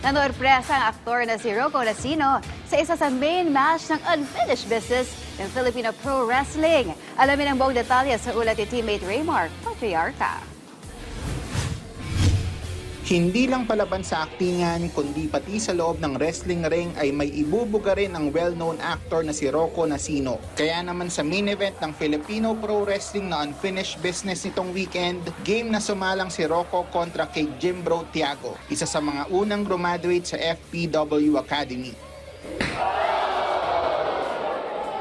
Nanorpresa ang aktor na si Rocco Nacino sa isa sa main match ng unfinished business ng Filipino Pro Wrestling. Alamin ang buong detalye sa ulat ni teammate Raymar Patriarca. Hindi lang palaban sa aktingan, kundi pati sa loob ng wrestling ring ay may ibubuga rin ang well-known actor na si Rocco Nacino. Kaya naman sa main event ng Filipino Pro Wrestling na unfinished business nitong weekend, game na sumalang si Rocco kontra kay Jimbro Tiago, isa sa mga unang graduate sa FPW Academy.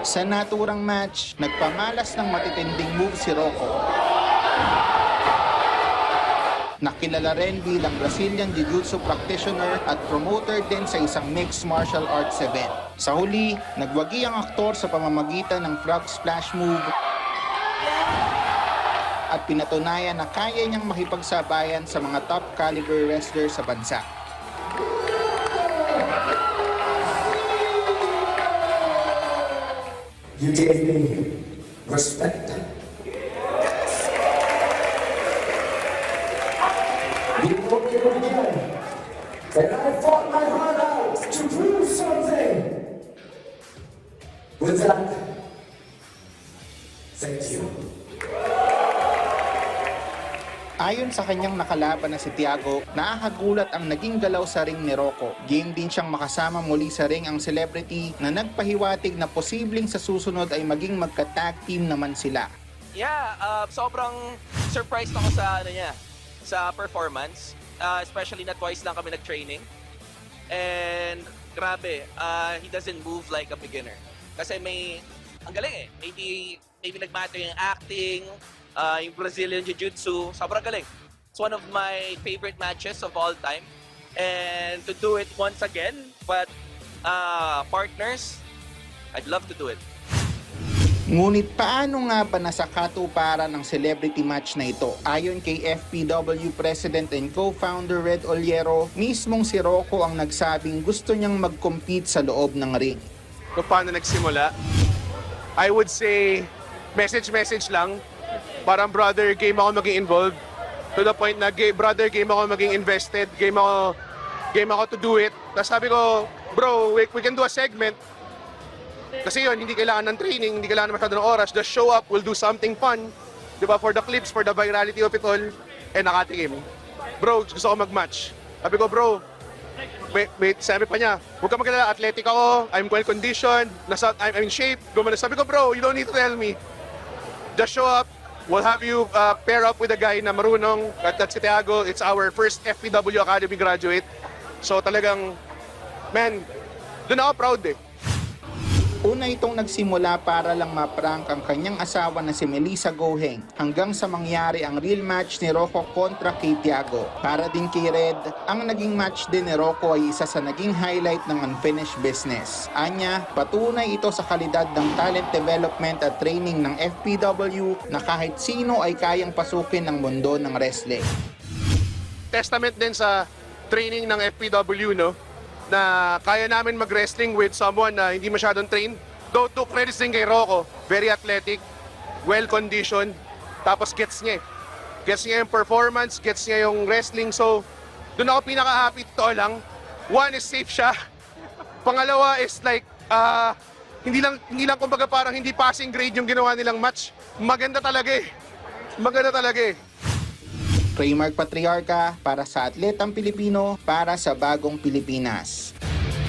Sa naturang match, nagpamalas ng matitinding move si Rocco. Nakilala rin bilang Brazilian Jiu-Jitsu practitioner at promoter din sa isang mixed martial arts event. Sa huli, nagwagi ang aktor sa pamamagitan ng frog splash move at pinatunayan na kaya niyang makipagsabayan sa mga top caliber wrestler sa bansa. You gave me respect. You broke it again. And I fought my heart out to prove something. With that, thank you. Ayon sa kanyang nakalaban na si Tiago, nakakagulat ang naging galaw sa ring ni Rocco. Game din siyang makasama muli sa ring ang celebrity na nagpahiwatig na posibleng sa susunod ay maging magka-tag team naman sila. Yeah, sobrang surprised ako sa sa performance. Especially na twice lang kami nag-training. And grabe, he doesn't move like a beginner. Kasi ang galing eh. Maybe nag-matter yung acting, yung Brazilian Jiu-Jitsu, sobrang galing. It's one of my favorite matches of all time. And to do it once again, but partners, I'd love to do it. Ngunit paano nga ba nasa katuparan ng celebrity match na ito? Ayon kay FPW President and Co-founder Red Oliero, mismong si Rocco ang nagsabing gusto niyang mag-compete sa loob ng ring. Kung paano nagsimula, I would say message lang. Parang brother, game ako maging involved. To the point na brother, game ako maging invested. Game ako to do it. Tapos sabi ko, bro, we can do a segment. Kasi yun, hindi kailangan ng training, hindi kailangan masyado ng oras. Just show up, we'll do something fun. Diba? For the clips, for the virality of it all. Nakatikim. Bro, gusto ko mag-match. Sabi ko, bro, sabi pa niya, huwag ka magkalala, athletic ako, I'm well-conditioned, I'm in shape. Gumana. Sabi ko, bro, you don't need to tell me. Just show up, we'll have you pair up with a guy na marunong, that's si Tiago. It's our first FPW Academy graduate. So talagang, man, doon ako proud eh. Una itong nagsimula para lang maprank ang kanyang asawa na si Melissa Goheng hanggang sa mangyari ang real match ni Rocco kontra kay Tiago. Para din kay Red, ang naging match din ni Rocco ay isa sa naging highlight ng unfinished business. Anya, patunay ito sa kalidad ng talent development at training ng FPW na kahit sino ay kayang pasukin ng mundo ng wrestling. Testament din sa training ng FPW, no? Na kaya namin mag-wrestling with someone na hindi masyadong trained. Though to credits din kay Rocco, very athletic, well-conditioned, tapos gets niya eh. Gets niya yung performance, gets niya yung wrestling. So, doon ako pinaka-happy, totoo lang. One is safe siya. Pangalawa is like, hindi lang kumbaga parang hindi passing grade yung ginawa nilang match. Maganda talaga eh. Maganda talaga eh. Raymar Patriarca para sa Atletang Pilipino para sa Bagong Pilipinas.